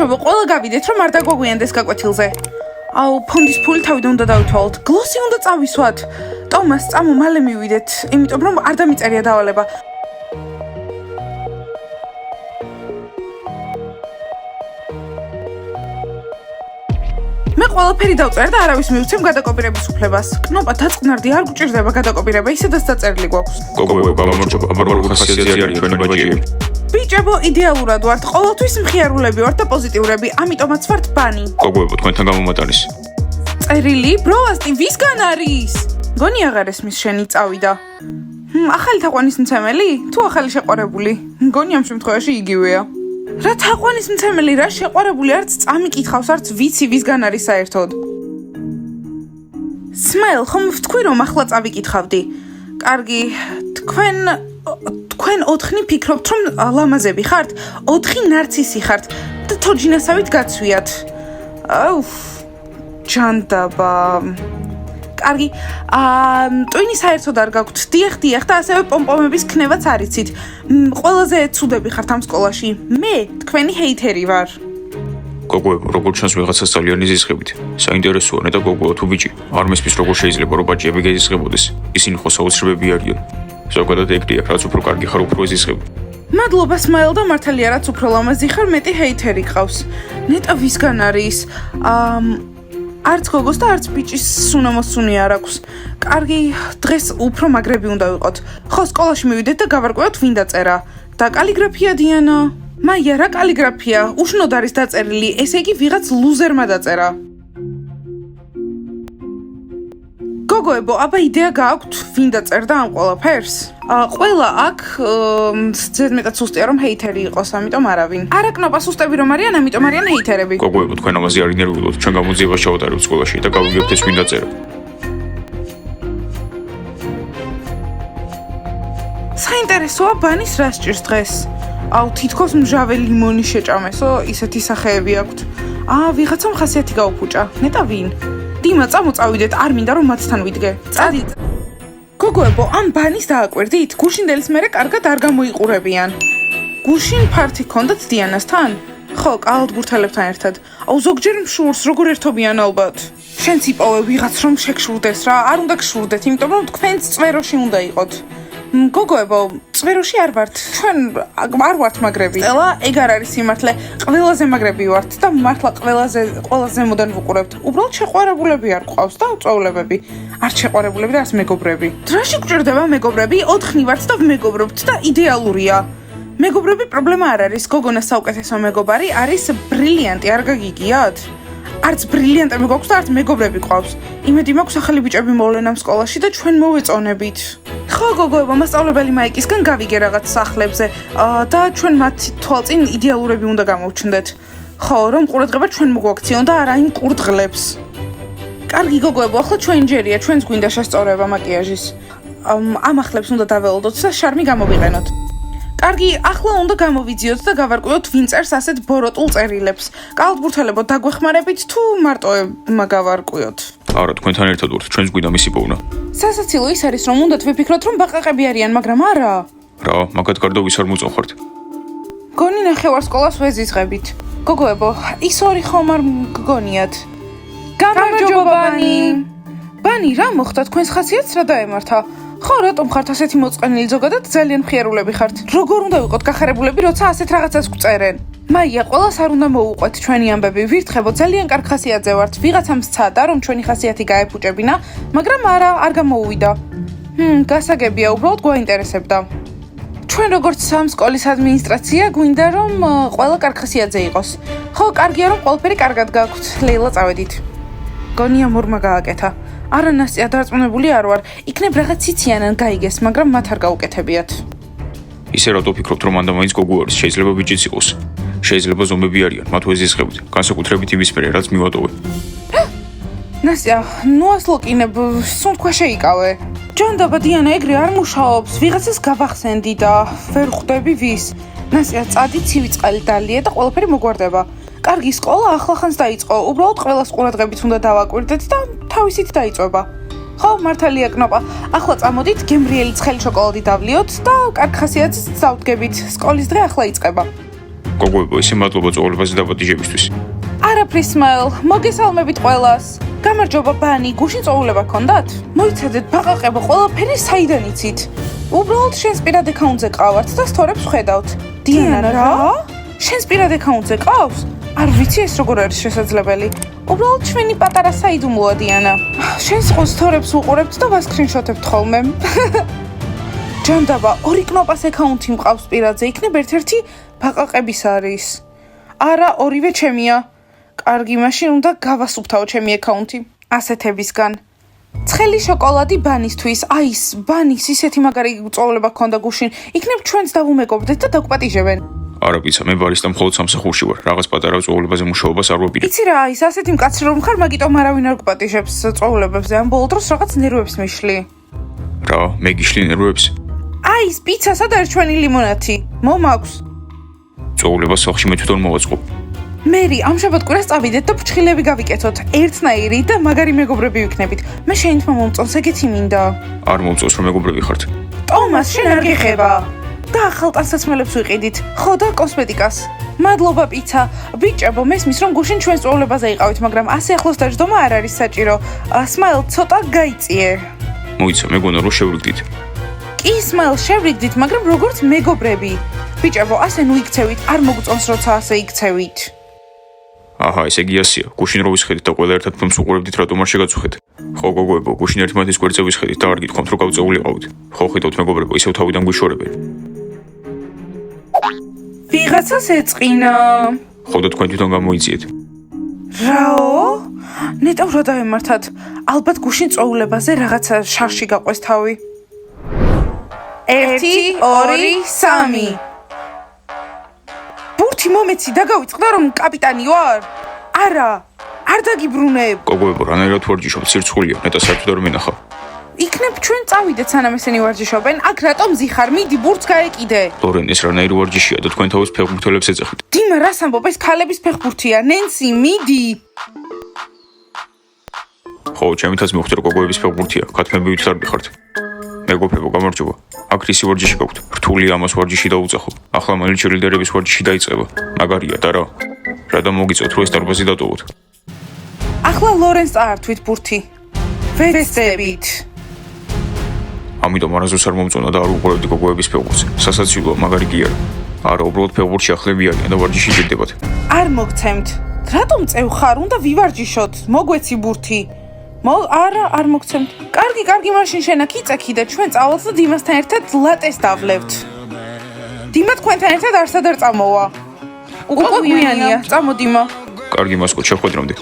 ბავშვებო, ყველა გავიდეთ, რომ არ დაგვაგვიანდეს გაკვეთილზე. აუ, ფონდის ფული თავიდან უნდა დავითვალოთ. გლოსი უნდა წავისვათ. ტომას, წამო, მალე მივიდეთ, იმიტომ რომ არ დამიწერია დავალება. მე ყველაფერი დავწერე და არავის მივცემ გადაკოპირების უფლებას. კნოპა დაწყნარდი, არ გჭირდება გადაკოპირება, ისედაც დაწერილი გვაქვს. გოგოებო, გამარჯობა, აბარბარულ ხასიათზე არის ჩვენი ბაჭიები. ბიჭებო, იდეალურად ვართ, ყოველთვის მხიარულები ვართ და პოზიტიურები, ამიტომაც ვართ ბანი. გოგოებო, თქვენთან გამომატანის. წერილი, ბროვასტი, ვისგან არის? გონი აღარ ესმის შენი წავიდა. ახალი თაყვანისმცემელი? თუ ახალი შეყვარებული? გონი ამ შემთხვევაში იგივეა. რა თაყვანისმცემელი, რა შეყვარებული, არც წამიკითხავს, არც ვიცი ვისგან არის საერთოდ. სმაილ, ხომ ვთქვი რომ ახლა წავიკითხავდი. კარგი, თქვენ 4 ფიქრობთ რომ ლამაზები ხართ? 4 ნარცისი ხართ და თოჯინასავით გაცვიათ. აუ, ჯანდაბა. კარგი, ტვინი საერთოდ არ გაქვთ. დიახ და ასევე პომპომების ქნევაც არიცით. ყველაზე ცუდები ხართ ამ სკოლაში. მე თქვენი ჰეითერი ვარ. გოგოებო, როგორც ჩანს ვიღაცა ძალიან იზისხებით. საინტერესოა ნეტა გოგოა თუ ბიჭი. არ მესმის როგორ შეიძლება რომ ბაჭიები გაიზისხებოდეს. ისინი ხო საოცრებები არიან. ზოგადად ეგრეა, რაც უფრო კარგი ხარ, უფრო იზისხები. მადლობა სმაილ და მართალია რაც უფრო ლამაზი ხარ, მეტი ჰეითერი გყავს. ნეტა ვისგან არის? არც გოგოს და არც ბიჭის სუნამოსუნი არ აქვს. კარგი, დღეს უფრო მაგრები უნდა ვიყოთ. ხო, სკოლაში მივიდეთ და გავარკვევთ ვინ დაწერა. და კალიგრაფია დიანა. მაია, რა კალიგრაფია? უშნოდ არის დაწერილი, ესე იგი ვიღაც ლუზერმა დაწერა. გოგოებო, აბა იდეა გააქვთ ვინ დაწერდა ამ ყველაფერს? ყველა აქ ზედმეტად სუსტია რომ ჰეითერი იყოს, ამიტომ არავინ. არა კნოპა სუსტები რომ არიან, ამიტომ არიან ჰეითერები. გოგოებო, თქვენ ამაზე არ ინერვიულოთ, ჩვენ გამოძიებას ჩავატარებთ სკოლაში და გავიგებთ ეს ვინ დაწერა. საინტერესოა ბანის რა სჭირს დღეს. აუ, თითქოს მჟავე ლიმონი შეჭამესო, ისეთი სახეები აქვთ. ვიღაცამ ხასიათი გაუფუჭა. ნეტა ვინ? დიმა, წამოწავიდეთ, არ მინდა რომ მათთან ვიდგე. წადი. გოგოებო, ამ ბანის დააკვირდით? გუშინდელის მერე კარგად არ გამოიყურებიან. გუშინ ფართი ქონდათ დიანასთან? ხო, კალათბურთელებთან ერთად. აუ, ზოგჯერ მშურს, როგორ ერთობიან ალბათ. შენც იპოვე ვიღაც რომ შეგშურდეს რა, არ უნდა გშურდეთ, იმიტომ რომ თქვენც წვეროში უნდა იყოთ. გოგოებო, წვეროში არ ვართ. ჩვენ არ ვართ მაგრები. წელა, ეგ არ არის სიმართლე. ყველაზე მაგრები ვართ და მართლა ყველაზე მოდან ვუყურებთ. უბრალოდ შეყვარებულები არ გყავს და წვეულებები. არ შეყვარებულები და არც მეგობრები. დროში გჭირდება მეგობრები, 4 ვართ და ვმეგობრობთ და იდეალურია. მეგობრები პრობლემა არ არის. გოგონას საუკეთესო მეგობარი არის ბრილიანტი, არ გაგიგიათ? არც ბრილიანტები გვაქვს და არც მეგობრები ყავს. იმედი მაქვს ახალი ბიჭები მოვლენ ამ სკოლაში და ჩვენ მოვეწონებით. ხო, გოგოებო, მასწავლებელი მაიკისგან გავიგე რაღაც სახლებზე და ჩვენ მათი თვალწინ იდეალურები უნდა გამოვჩნდეთ. ხო, რომ ყურადღება ჩვენ მოგვაქციონ და არა იმ ყურდღლებს. კარგი გოგოებო, ახლა ჩვენ ჯერია, ჩვენს გვინდა შესწორება მაკიაჟის. ამ ახლებს უნდა დაველოდოთ და შარმი გამოვიყენოთ. კარგი, ახლა უნდა გამოვიძიოთ და გავარკვიოთ ვინ წერს ასეთ ბოროტულ წერილებს. კალათბურთელებო, დაგვეხმარებით თუ მარტო გავარკვიოთ? არა, თქვენთან ერთად ვართ, ჩვენს გვინდა მისი პოვნა. სასაცილო ის არის რომ უნდათ ვიფიქროთ რომ ბაყაყები არიან, მაგრამ არა. რა, მაგათ გარდა ვის არ მოწონხართ? გონი ნახევარ სკოლას ვეზიზღებით. გოგოებო, ის ორი ხომ არ გგონიათ? გამარჯობა ბანი. ბანი, რა მოხდა თქვენს ხასიათს რა დაემართა? ხო, რატომ ხართ ასეთი მოწყენილი ზოგადად ძალიან მხიარულები ხართ. როგორ უნდა ვიყოთ გახარებულები, როცა ასეთ რაღაცას გვწერენ? მაია, ყველას არ უნდა მოუყვეთ ჩვენი ამბები. ვირთხებო, ძალიან კარგ ხასიათზე ვართ. ვიღაცამ სცადა რომ ჩვენი ხასიათი გაეფუჭებინა, მაგრამ არ გამოუვიდა. გასაგებია, უბრალოდ გვაინტერესებდა. ჩვენ როგორც ამ სკოლის ადმინისტრაცია გვინდა რომ ყველა კარგ ხასიათზე იყოს. ხო, კარგია რომ ყველაფერი კარგად გაქვთ. ლეილა, წავედით. გონია მორმა გააკეთა. არა, ნასტია, დარწმუნებული არ ვარ. იქნებ რაღაც ციციანან გაიგეს, მაგრამ მათ არ გაუკეთებიათ. ისე რატო ფიქრობთ რომ მანდა მაინც გოგო არის? შეიძლება ბიჭიც იყოს. შეიძლება ზომები არიან, მათ ვეზისხებთ. განსაკუთრებით იმის მერე, რაც მივატოვე. ნასტია, ნუ ასლოკინებ, სუნთქვა შეიკავე. ჯანდაბა დიანა ეგრე არ მუშაობს. ვიღაცას გავახსენდი და ვერ ხვდები ვის. ნასტია, წადი ცივი წყალი დალიე და ყველაფერი მოგვარდება. კარგი, სკოლა ახლახანს დაიწყო. უბრალოდ ყველას ყურადღებით უნდა დავაკვირდეთ და თავისით დაიწყება. ხო, მართალია კნოპა. ახლა წამოდით, გემრიელი ცხელი შოკოლადი დავლიოთ და კარგ ხასიათს დავდგებით. სკოლის დღე ახლა იწყება. გოგოებო, ისე მადლობა წვეულებაზე დაპატიჟებისთვის. არაფრის სმაილ, მოგესალმებით ყველას. გამარჯობა ბანი, გუშინ წვეულება გქონდათ? მოიცადეთ ბაყაყება ყველაფერი საიდან იცით? უბრალოდ შენს პირად აკაუნტზე ყავართ და სტორებს ვხედავთ. დიანა რა? შენს პირად აკაუნტზე ყავს? არ ვიცი ეს როგორ არის შესაძლებელი. უბრალოდ ჩვენი პატარა საიდუმლოა დიანა. შენს ყო სტორებს უყურებთ და ვასკრინშოტებთ ხოლმე. ჯანდაბა, ორი კნოპას აკაუნტი მყავს პირადზე, იქნებ ერთ-ერთი ბაყაყების არის. არა, ორივე ჩემია. კარგი, მაშინ უნდა გავასუფთავო ჩემი აკაუნტი. ასეთებისგან. ცხელი შოკოლადი ბანისთვის, აი ეს ბანის ისეთი მაგარი წვეულება გქონდა გუშინ. იქნებ ჩვენც დავუმეგობრდეთ და დაგვპატიჟებენ. არა პიცა, მე ბარის და მხოლოდ სამსახურში ვარ. რაღაც პატარა წვეულებაზე მუშაობას არ ვაპირებ. იცი რა, ის ასეთი მკაცრი რომ ხარ, მაგიტომ არავინ არ გვპატიჟებს წვეულებებზე. ამ ბოლო დროს რაღაც ნერვებს მიშლი. რა, მე გიშლი ნერვებს? აი ეს პიცა, სად არის ჩვენი ლიმონათი? მომაქვს. წვეულებას სახლში მე თვითონ მოვაწყობ. მერი, ამჟამად კვირას წავიდეთ და ფრჩხილები გავიკეთოთ. ერთნაირი და მაგარი მეგობრები ვიქნებით. მე შეინთმა მომწონს, ეგეთი მინდა. არ მომწონს რომ მეგობრები ხართ. ტომას, შენ არ გეხება. და ახალ ტანსაცმელებს ვიყიდით. ხო და კოსმეტიკას. მადლობა პიცა. ბიჭებო, მესმის რომ გუშინ ჩვენ წვეულებაზე იყავით, მაგრამ ასე ახლოს დაждომა არ არის საჭირო. სმაილ, ცოტა გაიწიე. მოიცა, მეგონა რომ შევრიგდით. კი, სმაილ, შევრიგდით, მაგრამ როგორც მეგობრები. ბიჭებო, ასე ნუ იქცევით, არ მოგწონს როცა ასე იქცევით. აჰა, ესე იგი ასია. გუშინ რო ვისხედით და ყველა ერთად ფილმს უყურებდით, რატომ არ შეგაწუხეთ? ხო, გოგოებო, გუშინ ერთმანეთის გვერდზე ვისხედით და არ გითხომთ, რომ გავწეულიყავით. ხო, ხედავთ მეგობრებო, ისევ თავიდან გვიშორებენ. ვიღაცას ეწყინა. ხო და თქვენ თვითონ გამოიძიეთ. რაო? ნეტავ რა დავემართათ? ალბათ გუშინ წვეულებაზე რაღაცა შარში გაყვეს თავი. 1 2 3 ბურთი მომეცი დაგავიწყდა რომ კაპიტანი ვარ? არა, არ დაგიბრუნებ. გოგოებო, რანაირად ვარჯიშობთ? სირცხულია, ნეტა საერთოდ არ მენახა. იქნებ ჩვენ წავიდეთ სანამ ესენი ვარჯიშობენ. აქ რატომ ზიხარ? მიდი ბურთს გაეკიდე. ლორენ, ეს რანაირი ვარჯიშია და თქვენ თავის ფეხბურთელებს ეძახით. დიმა, რას ამბობ? ეს ქალების ფეხბურთია. ნენსი, მიდი. ხო, ჩემი თაც მივხვდი რომ გოგოების ფეხბურთია. ქათმები არ გიხართ. მეგობრებო, გამარჯობა. აქ რისი ვარჯიში გაქვთ? რთული ამას ვარჯიში დაუძახო. ახლა მალე ჩერილდერების ვარჯიში დაიწყება. მაგარია და რა? რა და მოგიწევთ რომ ეს დარბაზი დატოვოთ? ახლა ლორენს წაართვით ბურთი. ვეცდებით. ამიტომ არასდროს არ მომწონა და არ უყურებდი გოგოების ფეხბურთს. სასაცილოა, მაგარი კი არა. არა, უბრალოდ ფეხბურთში ახლები არიან და ვარჯიში ჭირდებათ. არ მოგცემთ. რატომ წევ ხარ? უნდა ვივარჯიშოთ. მოგვეცი ბურთი. არა, არ მოგცემთ. კარგი, მაშინ შენა კიწექი და ჩვენ წავალთ და დიმასთან ერთად ლატეს დავლევთ. დიმა თქვენთან ერთად არსად არ წამოვა. უკვე გვიანია, წამო დიმა. კარგი, მასკოტ, შეხვედრამდე.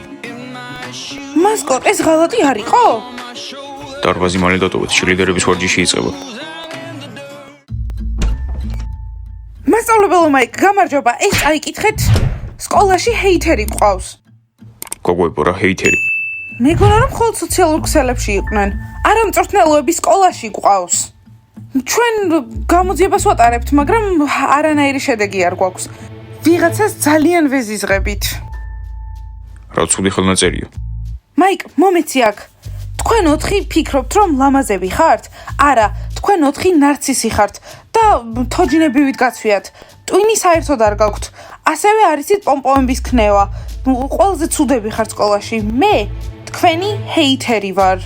მასკოტ, ეს ღალატი არ იყო? დარბაზი მალე დატოვოთ, ჩერილდერების ვარჯიში იწყება. მასწავლებელო მაიკ, გამარჯობა, ეს წაიკითხეთ. სკოლაში ჰეითერი გყავს. გოგოებო, რა ჰეითერი? მეგონა რომ მხოლოდ სოციალურ ქსელებში იყვნენ. არა მწვრთნელოები სკოლაში გყავს. ჩვენ გამოძიებას ვატარებთ, მაგრამ არანაირი შედეგი არ გვაქვს. ვიღაცას ძალიან ვეზიზღებით. რა ცუდი ხელნაწერია. მაიკ, მომეცი აქ. თქვენ 4 ფიქრობთ, რომ ლამაზები ხართ? არა, თქვენ 4 ნარცისი ხართ და თოჯინებივით გაცვიათ. ტვინი საერთოდ არ გაქვთ. ასევე არიცით პომპოების ქნევა. ყველაზე ცუდები ხართ სკოლაში. მე თქვენი ჰეითერი ვარ.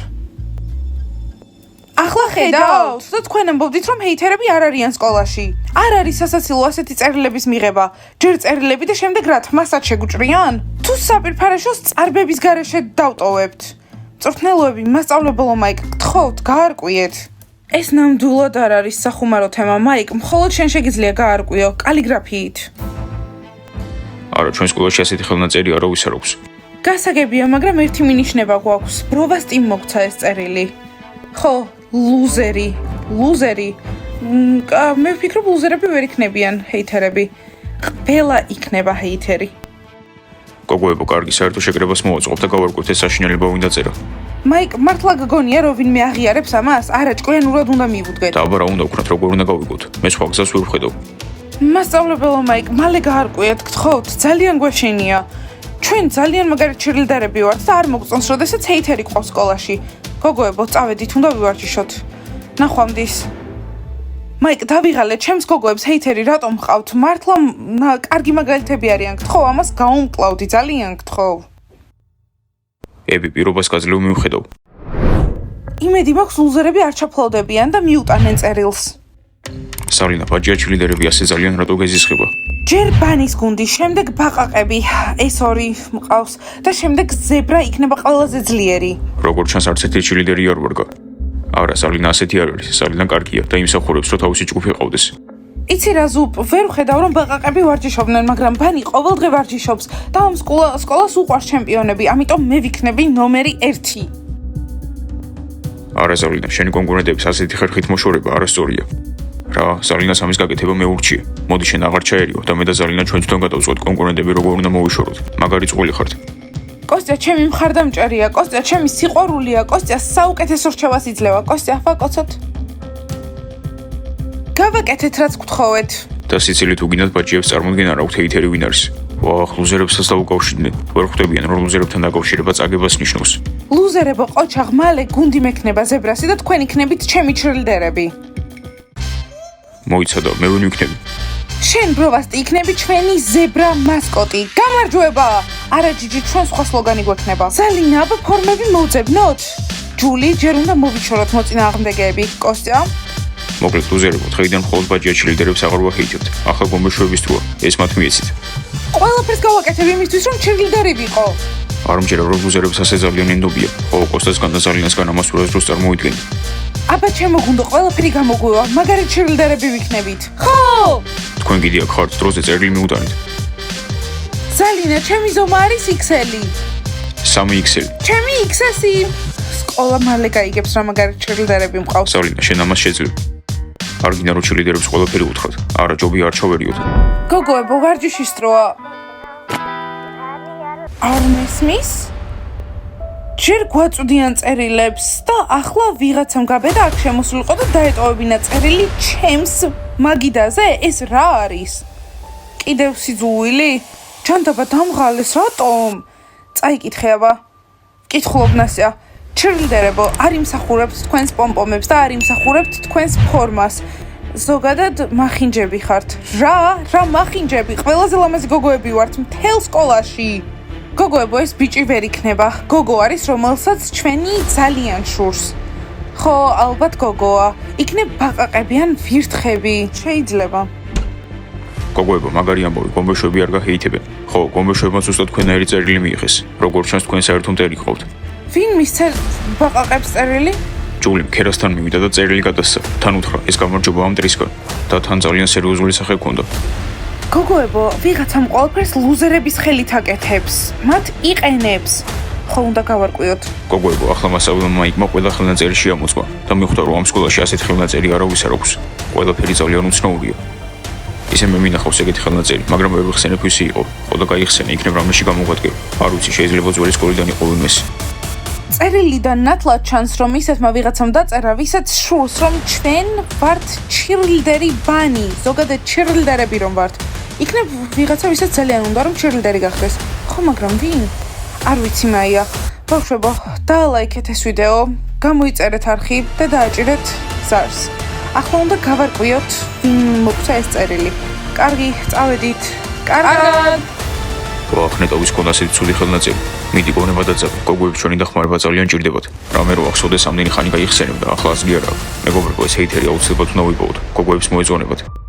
ახლა ხედავთ და თქვენ ამბობდით რომ ჰეითერები არ არიან სკოლაში. არ არის სასაცილო ასეთი წერილების მიღება. ჯერ წერილები და შემდეგ რა თმასაც შეგუჭრიან? თუ საპირფარეშოს წარბების გარეშე დავტოვებთ. მწვრთნელოები, მასწავლებელო მაიკ, გთხოვთ, გაარკვიეთ. ეს ნამდვილად არ არის სახუმარო თემა, მაიკ, მხოლოდ შენ შეგიძლია გაარკვიო კალიგრაფიით. არა, ჩვენ სკოლაში ასეთი ხელნაწერი არავის არ აქვს. გასაგებია, მაგრამ ერთი მინიშნება გვაქვს. ბროვასტიმ მოგცა ეს წერილი. ხო, ლუზერი. მე ვფიქრობ, ლუზერები ვერ იქნებიან ჰეითერები. ყველა იქნება ჰეითერი. გოგოებო, კარგი, საერთო შეკრებას მოვაწყობ და გავარკვევთ ეს საშინელება ვინ დაწერა. მაიკ, მართლა გგონია რომ ვინმე აღიარებს ამას? არა, ჭკვიანურად უნდა მივუდგეთ. და აბა რა უნდა ვქნათ, როგორ უნდა გავიგოთ? მე სხვა გზას ვერ ვხედავ. მასწავლებელო მაიკ, მალე გაარკვიეთ, გთხოვთ, ძალიან გვეშინია. ჩვენ ძალიან მაგარი ჩერილდერები ვართ და არ მოგწონს, როდესაც ჰეითერი ყავს სკოლაში. გოგოებო, წავედით, უნდა ვივარჯიშოთ. ნახვამდის. მაიკ, დავიღალე, ჩემს გოგოებს ჰეითერი რატომ ხავთ? მართლა კარგი მაგალითები არიან, გთხოვ, ამას გაუმკლავდი, ძალიან გთხოვ. ები, პირობას გაძლევ მივხედავ. იმედი მაქვს ლუზერები არ ჩაფლავდებიან და მიუტანენ წერილს. სალინა, ბაჯიაჩი ლიდერები ასე ძალიან რატო გეზისხება? ჯერ ბანის გუნდი, შემდეგ ბაყაყები, ეს ორი მყავს და შემდეგ ზებრა იქნება ყველაზე ძლიერი. როგორც ჩანს, არც ერთი ლიდერი არ ვარგა. არა, სალინა ასეთი არ არის. სალინა კარგია და იმსახურებს, რომ თავისი ჯგუფი ყავდეს. იცი რა ზუპ, ვერ ვხედავ რომ ბაყაყები ვარჯიშობდნენ, მაგრამ ბანი ყოველდღე ვარჯიშობს და ამ სკოლას უყვარს ჩემპიონები, ამიტომ მე ვიქნები ნომერი 1. არა, სალინა, შენი კონკურენტების ასეთი ხერხით მოშორება არასწორია. რა, სალინას ამის გაკეთება მე ურჩია. მოდი შენ აღარ ჩაერიო და მე და სალინა ჩვენ თვითონ გადავწყვეტ კონკურენტები როგორ უნდა მოვიშოროთ. მაგარი წყვილი ხართ. კოსტია, ჩემი მხარდამჭერია, კოსტია, ჩემი სიყვარულია, კოსტია, საუკეთესო რჩევას იძლევა, კოსტია, ვაკოცოთ. გავაკეთეთ, რაც გთხოვეთ. და სიცილით უგინათ ბაჯიებს წარმოდგენ არ აქვთ ჰეითერი ვინ არის. ვახ, ლუზერებსაც დაუკავშირდნენ. ვერ ხვდებიან, რომ ლუზერებთან დაკავშირება წაგებას ნიშნავს. ლუზერებო, ყოჩაღ, მალე გუნდი მექნება ზებრასი და თქვენ იქნებით ჩემი ჩრილდერები. მოიცადა, მე ვინ ვიქნები? შენ ბროვასტი იქნები ჩვენი ზებრა მასკოტი. გამარჯვება! არა ჯიჯი, ჩვენ სხვა სლოგანი გვექნება. სალინა, აბა ფორმები მოვძებნოთ. ჯული, ჯერ უნდა მოვიშოროთ მოწინააღმდეგეები. კოსტია? მოკლედ ლუზერებო, დღეიდან მხოლოდ ბაჯიაჩი ლიდერებს აღარ ვაჰეითებთ. ახლა გომბეშვების დროა, ეს მათ მიეცით. ყველაფერს გავაკეთებ იმისთვის, რომ ჩრილდერი ვიყო. არ მჯერა, რომ ლუზერებს ასე ძალიან ენდობია. ხო, კოსტასგან და სალინასგან ამას ურასდროს წარმოიდგენ. აბა ჩემო გუნდო, ყველაფერი გამოგვივა. მაგარი ჩრილდერები ვიქნებით. ხო! თქვენ კიდე აქ ხართ, დროზე წერილი მიუტანეთ. სალინა, ჩემი ზომა არის XL. 3XL. ჩემი XS-ი. სკოლა მალე გაიგებს რა მაგარი ჩრილდერები მყავს. სალინა, შენ ამას შეძლებ. არ გინდა რომ ჩრილდერებს ყველაფერი უთხრათ. არა, ჯობია არ ჩავერიოთ. გოგოებო, ვარჯიშის დროა. არ მესმის? ჯერ გვაწვდიან წერილებს და ახლა ვიღაცამ გაბედა აქ შემოსულიყო და დაეტოვებინა წერილი ჩემს მაგიდაზე? ეს რა არის? კიდევ სიძულვილი? ჯანდაბა დამღალეს რატომ? წაიკითხე აბა. ვკითხულობ ნასია. ჩრილდერებო, არ იმსახურებთ თქვენს პომპომებს და არ იმსახურებთ თქვენს ფორმას. ზოგადად მახინჯები ხართ. რა მახინჯები? ყველაზე ლამაზი გოგოები ვართ მთელ სკოლაში. გოგოებო, ეს ბიჭი ვერ იქნება. გოგო არის, რომელსაც ჩვენი ძალიან შურს. ხო, ალბათ გოგოა. იქნებ ბაყაყები ან ვირთხები. შეიძლება. გოგოებო, მაგარი ამბავი, გომბეშვები არ გაჰეითებენ. ხო, გომბეშვებმა ზუსტად თქვენაირი წერილი მიიღეს. როგორც ჩანს, თქვენ საერთო მტერი ყავთ. ვინ მისცე ბაყაყებს წერილი? ჯული ქერასთან მივიდა და წერილი გადასცა. თან უთხრა, ეს გამარჯობა ამ მტრისგან და თან ძალიან სერიოზული სახე ჰქონდა. გოგოებო, ვიღაცამ ყველაფერს ლუზერების ხელით აკეთებს. მათ იყენებს. ხო, უნდა გავარკვიოთ. გოგოებო, ახლა მასწავლებელმა მაიკმა ყველა ხელნაწერი შეამოწმა და მიხვდა, რომ ამ სკოლაში ასეთი ხელნაწერი არავის არ აქვს. ყველაფერი ძალიან უცნაურია. ისე მე მინახავს ეგეთი ხელნაწერი, მაგრამ ვერ ვიხსენებ ვისი იყო. ხო და გაიხსენე, იქნებ რამეში გამოგვადგე. არ ვიცი, შეიძლება ძველი სკოლიდან იყო ვინმეს. წერილიდან ნათლად ჩანს, რომ ისეთმა ვიღაცამ დაწერა, ვისაც შურს, რომ ჩვენ ვართ ჩრილდერი ბანი, ზოგადად ჩრილდერები რომ ვართ. იქნებ ვიღაცა, ვისაც ძალიან უნდა, რომ ჩრილდერი გახდეს. ხო, მაგრამ ვინ? არ ვიცი, მაია. ბავშვებო, დაალაიქეთ ეს ვიდეო, გამოიწერეთ არხი და დააჭირეთ ზარს. ახლა უნდა გავარკვიოთ, ვინ მოგვცა ეს წერილი. კარგი, წავედით. კარგად. ახნეტავის ქონდა ასეთი ცუდი ხელნაწერი. მიდი გონება დაძაბე. გოგოებს ჩვენი დახმარება ძალიან ჭირდებათ. რამე რო ახსოვდეს ამდენი ხანი გაიხსენებ და ახლა აზრი არ აქვს. მეგობრებო, ეს ჰეითერი აუცილებლად უნდა ვიპოვოთ. გოგოებს მოეწონებათ.